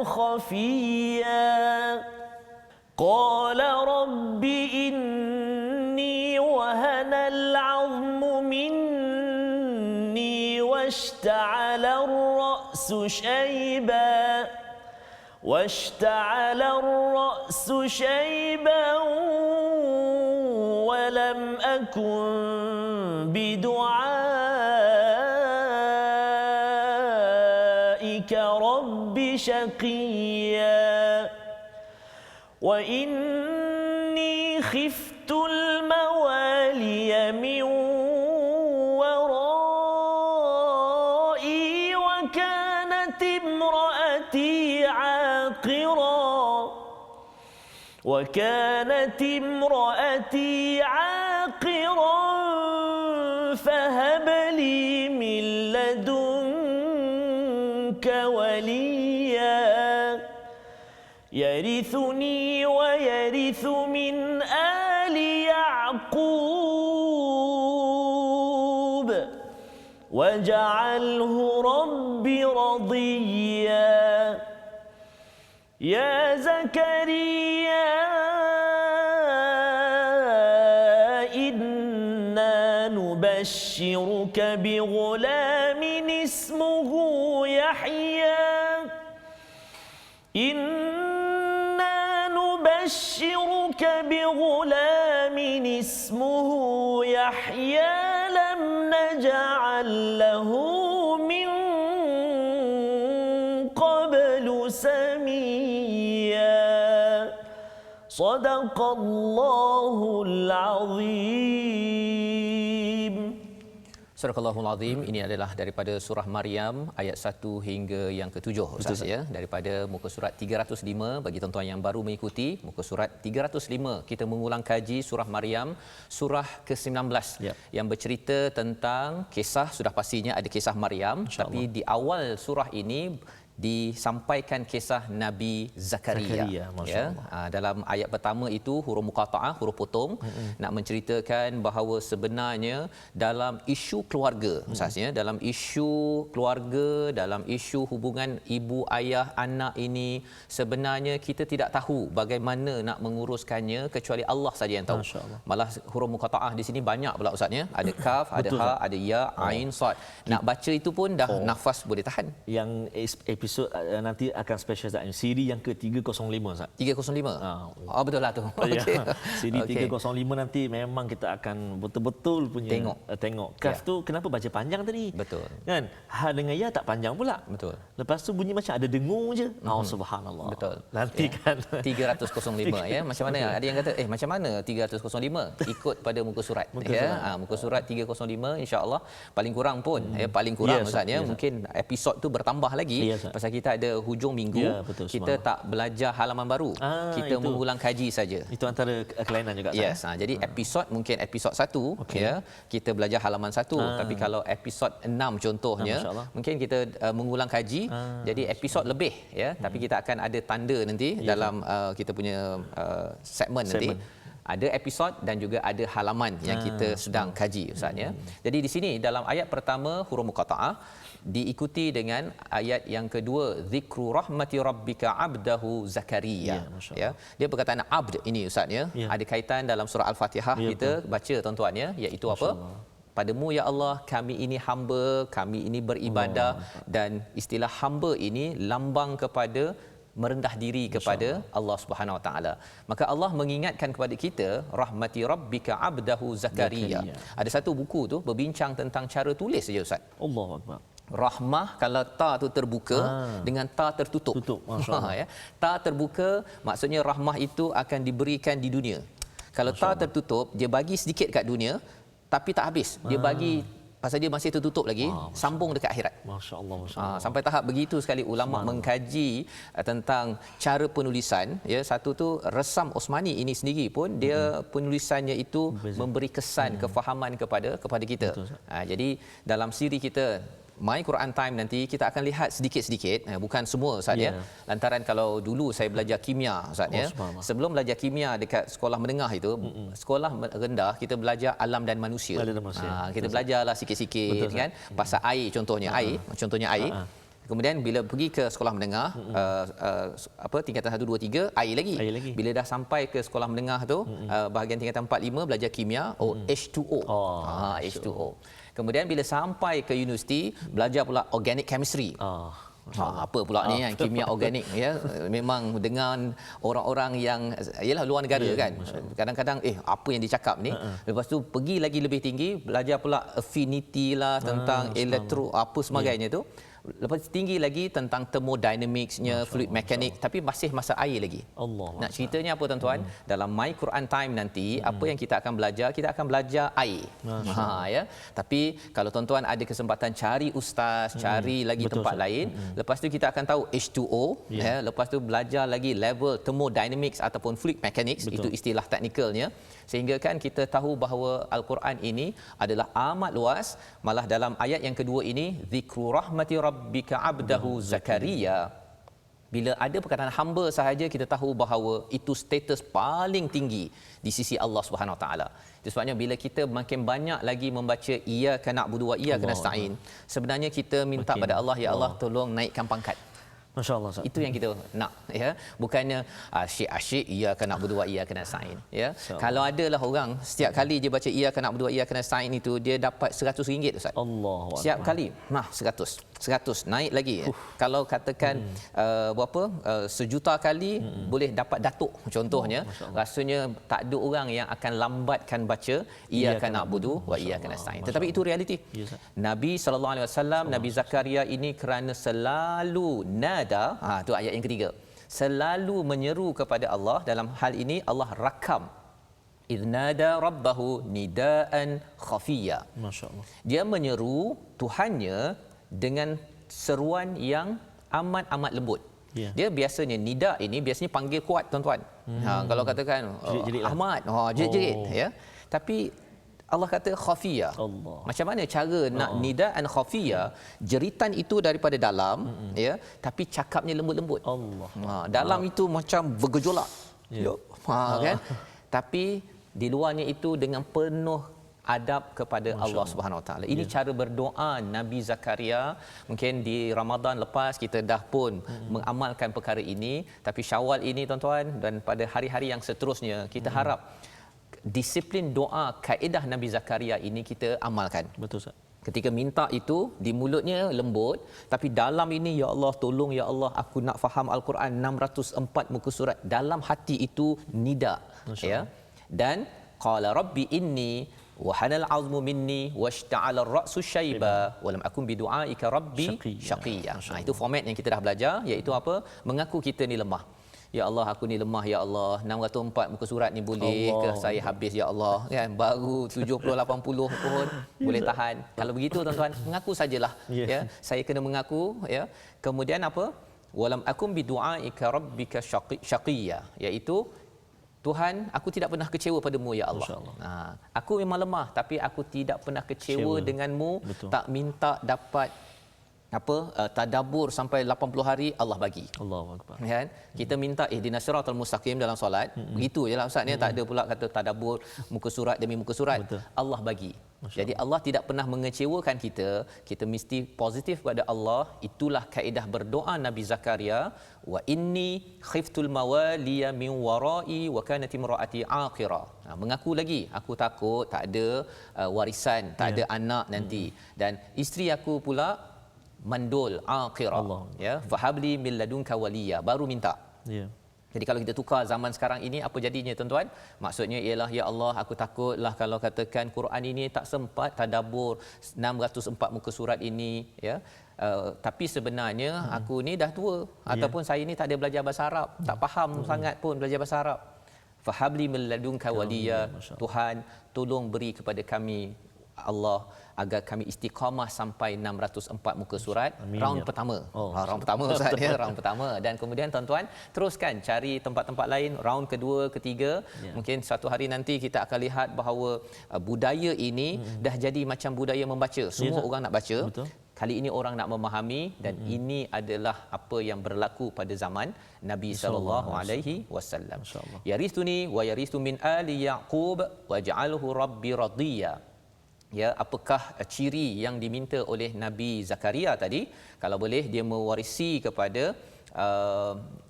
خفيا قال رب إني وهن العظم مني واشتعل الرأس شيبا ولم أكن بدعائك رب شقيا وإني خفت الموالي من ورائي وكانت امرأتي عاقرا فهب لي من لدنك وليا يرثني ويرث من آل يعقوب واجعله رب رضيا يا زكريا إنا نبشرك بغلام اسمه يحيى إنا نبشرك بغلام اسمه يحيى لم نجعل له من سميا صدق الله العظيم. Surahul Azim, ini adalah daripada surah Maryam ayat 1 hingga yang ke-7 Ustaz ya, daripada muka surat 305 bagi tuan-tuan yang baru mengikuti muka surat 305 kita mengulang kaji surah Maryam surah ke-19 yang bercerita tentang kisah, sudah pastinya ada kisah Maryam, tapi di awal surah ini disampaikan kisah Nabi Zakaria ya. Dalam ayat pertama itu huruf muqataah, huruf potong, nak menceritakan bahawa sebenarnya dalam isu keluarga, maksudnya dalam isu keluarga, dalam isu hubungan ibu ayah anak ini, sebenarnya kita tidak tahu bagaimana nak menguruskannya kecuali Allah saja yang tahu. Malah huruf muqataah di sini banyak pula ustaznya, ada kaf, ada ha, ada ya, ain, sad. Nak baca itu pun dah nafas boleh tahan. Yang episod nanti akan special Ustaz. Siri yang ke-305 Ustaz. 305. Betul lah tu. Okey. Siri 305 nanti memang kita akan betul-betul punya tengok. Kaf tu kenapa baca panjang tadi? Betul. Kan? Ha dengan ya tak panjang pula. Betul. Lepas tu bunyi macam ada dengung je. Subhanallah. Betul. Nanti kan 305 ya. Macam mana? Ada yang kata macam mana 305? Ikut pada muka surat ya. Muka surat 305 insya-Allah paling kurang pun paling kurang Ustaz ya. Mungkin episod tu bertambah lagi. Pasal kita ada hujung minggu, kita tak belajar halaman baru. Kita mengulang kaji saja. Itu antara kelainan juga. Yes. Jadi episod mungkin episod 1 ya, kita belajar halaman 1. Tapi kalau episod 6 contohnya, mungkin kita mengulang kaji jadi episod lebih ya. Tapi kita akan ada tanda nanti dalam kita punya segmen nanti. Ada episod dan juga ada halaman yang kita sedang kaji Ustaz ya. Jadi di sini dalam ayat pertama huruf muqataah diikuti dengan ayat yang kedua zikru rahmati rabbika abdahu Zakaria ya. Dia perkataan abd ini Ustaz ya, ada kaitan dalam surah Al-Fatihah kita baca tuan-tuan ya, iaitu apa? Padamu ya Allah kami ini hamba, kami ini beribadah, dan istilah hamba ini lambang kepada merendah diri kepada Allah Subhanahu Wa Taala. Maka Allah mengingatkan kepada kita rahmati rabbika abdahu Zakaria. Ada satu buku tu berbincang tentang cara tulis saja Ustaz. Allahu akbar. Rahmah kalau ta tu terbuka dengan ta tertutup. Ya. Ta terbuka maksudnya rahmah itu akan diberikan di dunia. Kalau ta tertutup dia bagi sedikit kat dunia tapi tak habis. Dia bagi pasal dia masih tertutup lagi, sambung dekat akhirat. Masya-Allah, masya-Allah. Sampai tahap begitu sekali ulama mengkaji tentang cara penulisan ya. Satu tu Resam Osmani ini sendiri pun dia penulisannya itu memberi kesan kefahaman kepada kita. Jadi dalam siri kita My Quran Time nanti kita akan lihat sedikit-sedikit, bukan semua Ustaz ya. Lantaran kalau dulu saya belajar kimia Ustaz ya. Sebelum belajar kimia dekat sekolah menengah itu, sekolah rendah kita belajar alam dan manusia. Kita belajarlah sikit-sikit kan. Pasal air contohnya, air. Kemudian bila pergi ke sekolah menengah tingkatan 1 2 3 air lagi. Bila dah sampai ke sekolah menengah tu bahagian tingkatan 4 5 belajar kimia H2O. H2O. Kemudian bila sampai ke universiti belajar pula organic chemistry. Apa pula ni yang kimia organik ya, memang dengan orang-orang yang ialah luar negara kan. Kadang-kadang apa yang dicakap ni. Lepas tu pergi lagi lebih tinggi belajar pula affinity lah tentang elektro apa sebagainya tu. Lepas tinggi lagi tentang thermodynamicsnya, fluid mechanics, tapi masih masa air lagi. Nak ceritanya apa tuan-tuan? Dalam My Quran Time nanti apa yang kita akan belajar? Kita akan belajar air. Ya. Tapi kalau tuan-tuan ada kesempatan cari ustaz, cari lagi tempat lain, lepas tu kita akan tahu H2O ya, lepas tu belajar lagi level thermodynamics ataupun fluid mechanics, itu istilah teknikalnya. Sehingga kan kita tahu bahawa Al-Quran ini adalah amat luas. Malah dalam ayat yang kedua ini zikru rahmati rabbika abdahu Zakaria, bila ada perkataan hamba sahaja kita tahu bahawa itu status paling tinggi di sisi Allah Subhanahu Wa Taala. Itu sebabnya bila kita makin banyak lagi membaca iyyaka na'budu wa iyyaka nasta'in, sebenarnya kita minta pada Allah, ya Allah tolong naikkan pangkat. Masya-Allah. Itu yang kita nak ya. Bukannya asyik-asyik iyyaka na'budu wa iyyaka nasta'in ya. Kalau adalah orang setiap kali dia baca iyyaka na'budu wa iyyaka nasta'in itu dia dapat RM100 Ustaz. Allah. Setiap kali 100 naik lagi. Kalau katakan berapa sejuta kali boleh dapat datuk contohnya. Rasanya tak ada orang yang akan lambatkan baca iyyaka na'budu wa iyyaka nasta'in. Tetapi itu realiti. Nabi sallallahu alaihi wasallam, Nabi Zakaria ini kerana selalu idnada, tu ayat yang ketiga. Selalu menyeru kepada Allah. Dalam hal ini Allah rakam idnada rabbahu nidaan khafiyya. Masya-Allah. Dia menyeru Tuhannya dengan seruan yang amat lembut. Ya. Dia biasanya nida ini biasanya panggil kuat tuan-tuan. Kalau katakan Jerit-jerit lah. Ahmad, jerit-jerit ya. Tapi Allah kata khafiyya. Allah. Macam mana cara nak nidaan khafiyya, jeritan itu daripada dalam ya, tapi cakapnya lembut-lembut. Allah. Dalam itu macam bergejolak. Ya. Kan? Tapi di luarnya itu dengan penuh adab kepada Allah Subhanahu Wa Taala. Ini cara berdoa Nabi Zakaria. Mungkin di Ramadan lepas kita dah pun mengamalkan perkara ini, tapi Syawal ini tuan-tuan dan pada hari-hari yang seterusnya kita harap disiplin doa kaedah Nabi Zakaria ini kita amalkan. Betul Ustaz. Ketika minta itu di mulutnya lembut, tapi dalam ini ya Allah tolong ya Allah aku nak faham Al-Quran 604 muka surat, dalam hati itu nida ya. Dan qala rabbi inni wa hanal azmu minni washta'ala ar-ra'su shayba wa lam akun bi du'aika rabbi shaqiyya. Itu format yang kita dah belajar, iaitu apa? Mengaku kita ni lemah. Ya Allah aku ni lemah ya Allah, 604 muka surat ni boleh ke saya habis ya Allah, kan baru 70 80 pun boleh tahan. Kalau begitu tuan-tuan, mengaku sajalah ya. Saya kena mengaku ya. Kemudian apa? Walam akum bi du'aika rabbika shaqiyya, iaitu Tuhan, aku tidak pernah kecewa padamu ya Allah. Aku memang lemah tapi aku tidak pernah kecewa denganmu. Betul. Tak minta dapat tadabbur sampai 80 hari Allah bagi. Allahu akbar. Kan? Kita minta ihdinas siratal mustaqim dalam solat. Begitu jelah ustaz ni, tak ada pula kata tadabbur muka surat demi muka surat. Betul. Allah bagi. Jadi Allah tidak pernah mengecewakan kita. Kita mesti positif kepada Allah. Itulah kaedah berdoa Nabi Zakaria. Wa inni khiftul mawaliya min warai wa kanat imraati aqira. Mengaku lagi, aku takut tak ada warisan, tak ada anak nanti, dan isteri aku pula mandul aqira. Ya, fahabli min ladunka waliya, baru minta. Ya. Jadi kalau kita tukar zaman sekarang ini, apa jadinya tuan-tuan? Maksudnya ialah ya Allah aku takutlah kalau katakan Quran ini tak sempat tadabbur 604 muka surat ini ya. Tapi sebenarnya aku ni dah tua ataupun saya ni tak ada belajar bahasa Arab, tak faham sangat pun belajar bahasa Arab. Fahabli min ladunka waliya. Tuhan tolong beri kepada kami Allah agar kami istiqamah sampai 604 muka surat. Amin, round ya. pertama. Round pertama Ustaz ya, round pertama, dan kemudian tuan-tuan teruskan cari tempat-tempat lain, round kedua, ketiga. Mungkin satu hari nanti kita akan lihat bahawa budaya ini dah jadi macam budaya membaca. Semua orang nak baca. Betul. Kali ini orang nak memahami, dan ini adalah apa yang berlaku pada zaman Nabi sallallahu alaihi wasallam. Yarithuni wa yarithu min ali Yaqub waj'alhu rabbi radiya. Ya, apakah ciri yang diminta oleh Nabi Zakaria tadi? Kalau boleh dia mewarisi kepada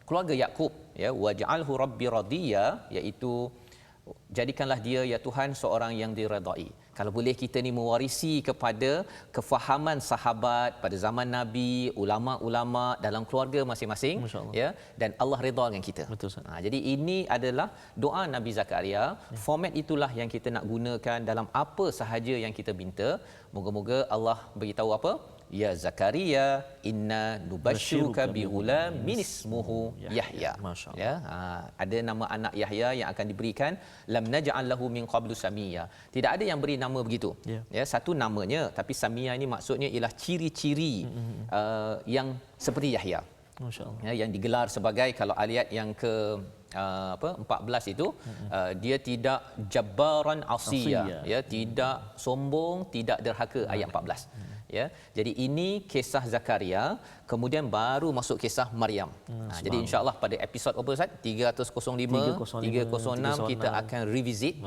keluarga Yaqub ya, waj'alhu rabbi radiya, iaitu jadikanlah dia ya Tuhan seorang yang diredai. Kalau boleh kita ni mewarisi kepada kefahaman sahabat pada zaman Nabi, ulama-ulama dalam keluarga masing-masing ya, dan Allah redha dengan kita. Betul, Jadi ini adalah doa Nabi Zakaria. Format itulah yang kita nak gunakan dalam apa sahaja yang kita minta. Moga-moga Allah beritahu apa? Ya Zakaria, inna nubashiruka bighulam min ismuhu Yahya. Ya, ada nama anak Yahya yang akan diberikan. Lam naj'al lahu min qablu samia. Tidak ada yang beri nama begitu. Ya, satu namanya, tapi samia ini maksudnya ialah ciri-ciri yang seperti Yahya. Masya-Allah. Ya, yang digelar sebagai, kalau ayat yang ke 14 itu, dia tidak jabbaran asiya, ya, tidak sombong, tidak derhaka, ayat 14. Ya, jadi ini kisah Zakaria, kemudian baru masuk kisah Maryam. Jadi insya-Allah pada episod apa Ustaz? 306 kita akan revisit.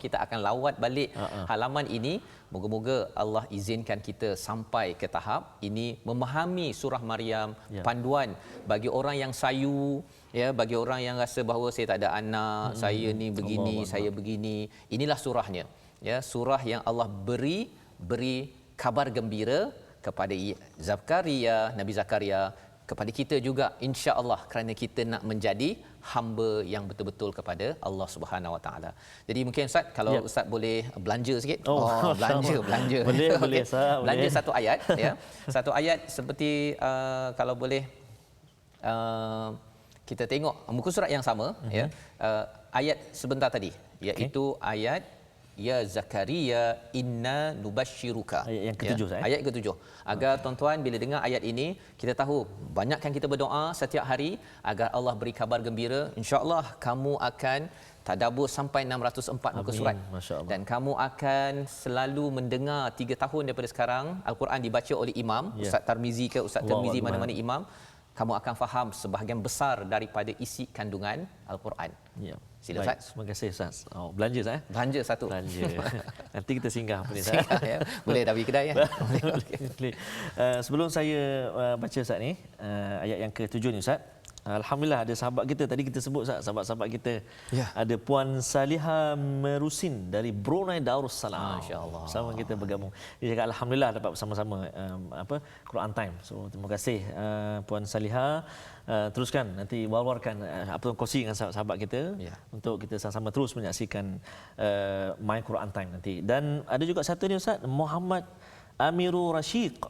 Kita akan lawat balik halaman ini. Moga-moga Allah izinkan kita sampai ke tahap ini, memahami surah Maryam, panduan bagi orang yang sayu, ya, bagi orang yang rasa bahawa saya tak ada anak, saya ni begini, saya begini. Inilah surahnya. Ya, surah yang Allah beri kabar gembira kepada Zakaria, Nabi Zakaria, kepada kita juga insya-Allah, kerana kita nak menjadi hamba yang betul-betul kepada Allah Subhanahu Wa Taala. Jadi mungkin Ustaz, kalau Ustaz boleh belanja sikit. Belanja. Boleh belanja satu ayat ya. Satu ayat seperti kalau boleh kita tengok muka surat yang sama, ya, ayat sebentar tadi, iaitu ayat ya Zakaria inna nubashiruka. Ayat yang ketujuh, Ayat ketujuh. Agar tuan-tuan bila dengar ayat ini, kita tahu banyakkan kita berdoa setiap hari agar Allah beri kabar gembira. Insya-Allah kamu akan tadabbur sampai 604 muka surat. Dan kamu akan selalu mendengar 3 tahun daripada sekarang Al-Quran dibaca oleh imam, Ustaz Tarmizi ke Ustaz Tirmizi, mana-mana imam, kamu akan faham sebahagian besar daripada isi kandungan Al-Quran. Ya. Sila Ustaz. Terima kasih Ustaz. Belanja Ustaz. Belanja satu. Belanja. Nanti kita singgah apa ni Ustaz. Ya. Boleh dah pergi kedai ya. Sebelum saya baca Ustaz ni, ayat yang ke-7 ni Ustaz. Alhamdulillah ada sahabat kita, tadi kita sebut Ustaz, sahabat-sahabat kita. Ya. Ada Puan Salihah Merusin dari Brunei Darussalam. Masya-Allah. Sama kita bergabung. Dia cakap alhamdulillah dapat bersama-sama Quran Time. So terima kasih Puan Salihah. Teruskan nanti war-warkan apa kongsi dengan sahabat-sahabat kita untuk kita sama-sama terus menyaksikan My Quran Time nanti. Dan ada juga satu ni Ustaz, Muhammad Amirul Rashiq.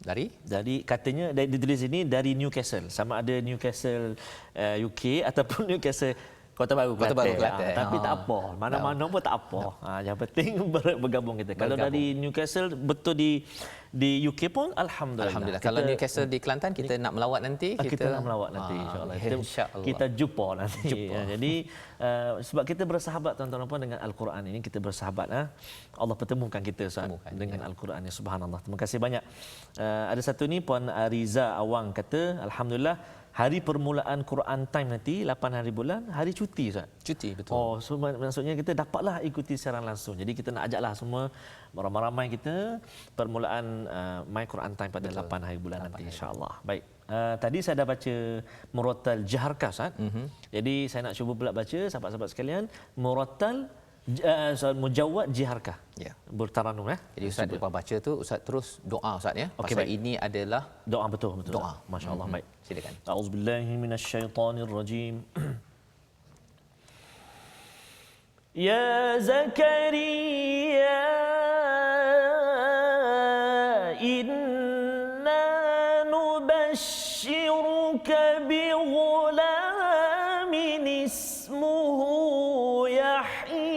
Dari katanya ditulis sini dari Newcastle, sama ada Newcastle UK ataupun Newcastle Kota Baru Kelantan. Tapi tak apa, mana-mana pun tak apa. Yang penting bergabung kita. Kalau dari Newcastle betul di UK pun alhamdulillah. Kalau Newcastle di Kelantan kita nak melawat nanti, kita nak melawat nanti insya-Allah. Kita jumpa nanti. Jadi sebab kita bersahabat tuan-tuan dan puan dengan Al-Quran ini, kita bersahabat, Allah pertemukan kita dengan Al-Quran ini, subhanallah. Terima kasih banyak. Ada satu ni Puan Ariza Awang kata alhamdulillah hari permulaan Quran Time nanti 8 hari bulan hari cuti Ustaz. Cuti betul. So maksudnya kita dapatlah ikuti secara langsung. Jadi kita nak ajaklah semua ramai-ramai kita permulaan My Quran Time pada 8 hari bulan nanti insya-Allah. Baik. Tadi saya dah baca Murattal Jaharkah Ustaz. Jadi saya nak cuba pula baca sahabat-sahabat sekalian Murattal Mujawwad Jiharkah. Ya. Bertaranum Jadi Ustaz lepas baca tu Ustaz terus doa Ustaz ya. Pasal ini adalah doa betul. Doa. Masya-Allah. Baik. Silakan. A'udzubillahi minasyaitonirrajim. Ya Zakaria inna nubashshiruka bi ghulamin ismuhu Yahya.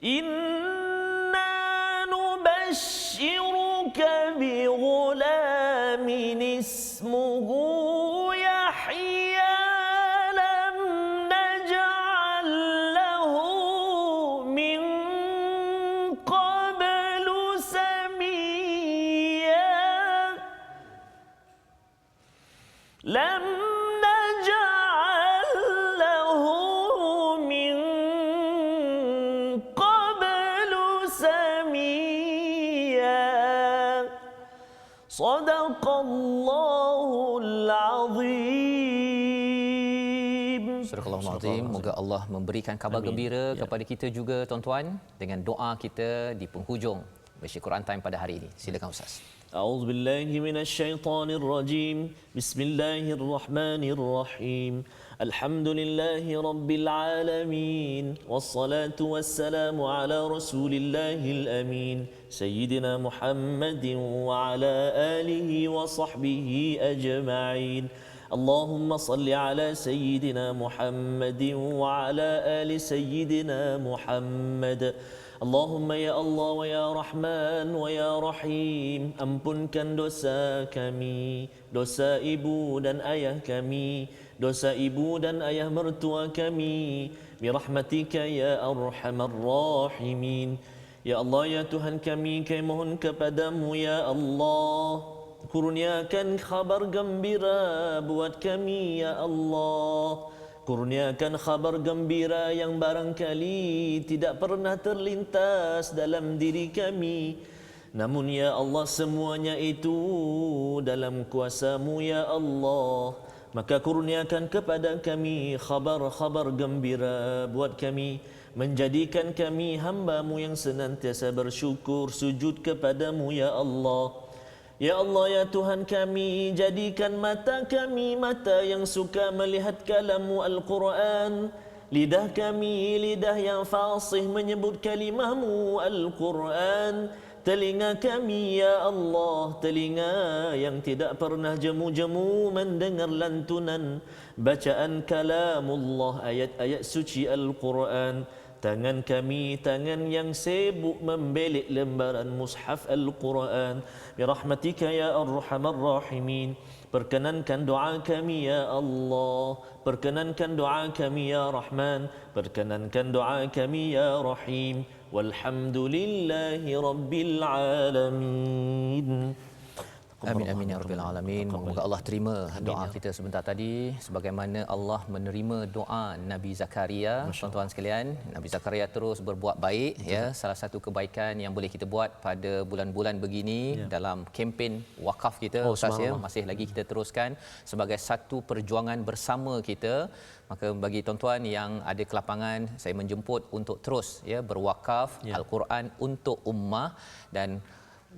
Inna nubashshiruka bi ghulamin ismuhu Yahya lam naj'al lahu min qablu samiyya. Lam naj'al lahu min qablu samiyya. Sadaqallahul azim. Surah Al-Azim. Moga Allah memberikan kabar gembira kepada kita juga tuan-tuan dengan doa kita di penghujung Baca Quran Time pada hari ini. Silakan Ustaz. أعوذ بالله من الشيطان الرجيم بسم الله الرحمن الرحيم الحمد لله رب العالمين والصلاة والسلام على رسول الله الأمين سيدنا محمد وعلى آله وصحبه أجمعين اللهم صل على سيدنا محمد وعلى آل سيدنا محمد Allahumma ya Allah wa ya Rahman wa ya Rahim, ampunkan dosa kami, dosa ibu dan ayah kami, dosa ibu dan ayah mertua kami, birahmatika ya arhamar rahimin. Ya Allah ya Tuhan kami mohon kepadamu ya Allah, kurniakan khabar gembira buat kami ya Allah. Kurniakan khabar gembira yang barangkali tidak pernah terlintas dalam diri kami. Namun ya Allah semuanya itu dalam kuasa-Mu ya Allah. Maka kurniakan kepada kami khabar-khabar gembira buat kami. Menjadikan kami hamba-Mu yang senantiasa bersyukur sujud kepada-Mu ya Allah. Ya Allah ya Tuhan kami, jadikan mata kami mata yang suka melihat kalam-Mu Al-Quran, lidah kami lidah yang fasih menyebut kalimah-Mu Al-Quran, telinga kami ya Allah, telinga yang tidak pernah jemu-jemu mendengar lantunan bacaan kalamullah, ayat-ayat suci Al-Quran. Tangan kami, tangan yang sibuk membelik lembaran mushaf Al-Quran. Birahmatika ya Arhamar Rahimin. Perkenankan doa kami ya Allah, perkenankan doa kami ya Rahman, perkenankan doa kami ya Rahim. Walhamdulillahi Rabbil Alamin. Amin amin ya rabbal alamin. Moga Allah terima doa kita sebentar tadi sebagaimana Allah menerima doa Nabi Zakaria. Tuan-tuan sekalian, Nabi Zakaria terus berbuat baik ya. Salah satu kebaikan yang boleh kita buat pada bulan-bulan begini dalam kempen wakaf kita Ustaz ya, masih lagi kita teruskan sebagai satu perjuangan bersama kita. Maka bagi tuan-tuan yang ada kelapangan, saya menjemput untuk terus ya berwakaf Al-Quran untuk ummah, dan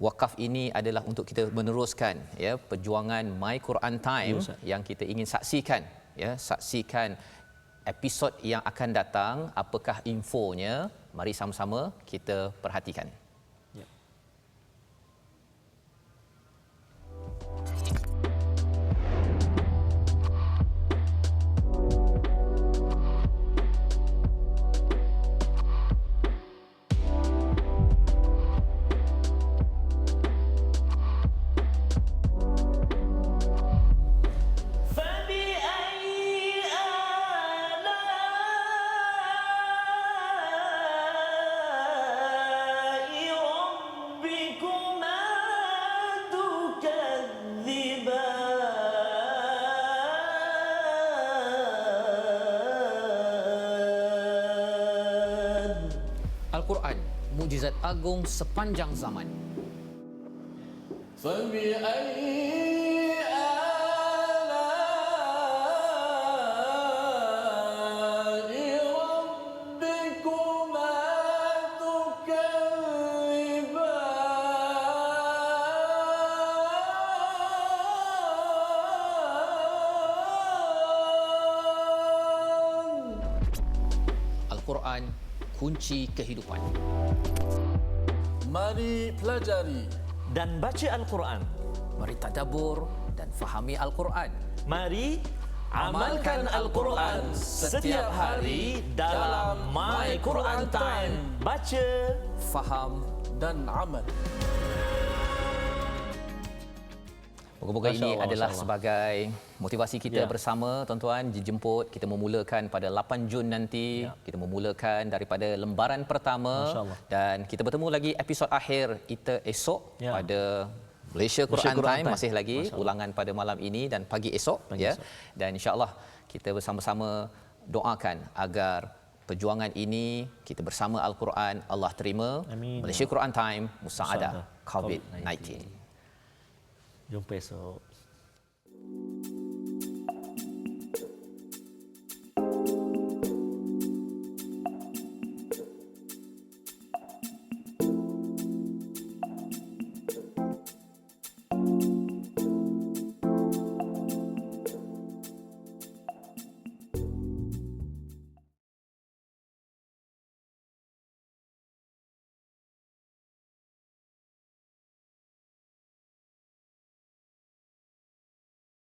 wakaf ini adalah untuk kita meneruskan ya perjuangan My Quran Time yang kita ingin saksikan ya, saksikan episod yang akan datang. Apakah infonya? Mari sama-sama kita perhatikan. Al-Quran, mukjizat agung sepanjang zaman. Al-Quran, kunci kehidupan. Mari pelajari dan baca Al-Quran. Mari tadabbur dan fahami Al-Quran. Mari amalkan Al-Quran setiap hari dalam My Quran Time. Baca, faham dan amal. Moga-moga ini adalah sebagai motivasi kita bersama tuan-tuan, dijemput kita memulakan pada 8 Jun nanti. Kita memulakan daripada lembaran pertama dan kita bertemu lagi episod akhir kita esok pada Malaysia Quran Time. Masih lagi ulangan pada malam ini dan pagi esok ya. Dan insya-Allah kita bersama-sama doakan agar perjuangan ini kita bersama Al-Quran Allah terima. Amin. Malaysia Quran Time Musaadah COVID-19. Jumpa esok.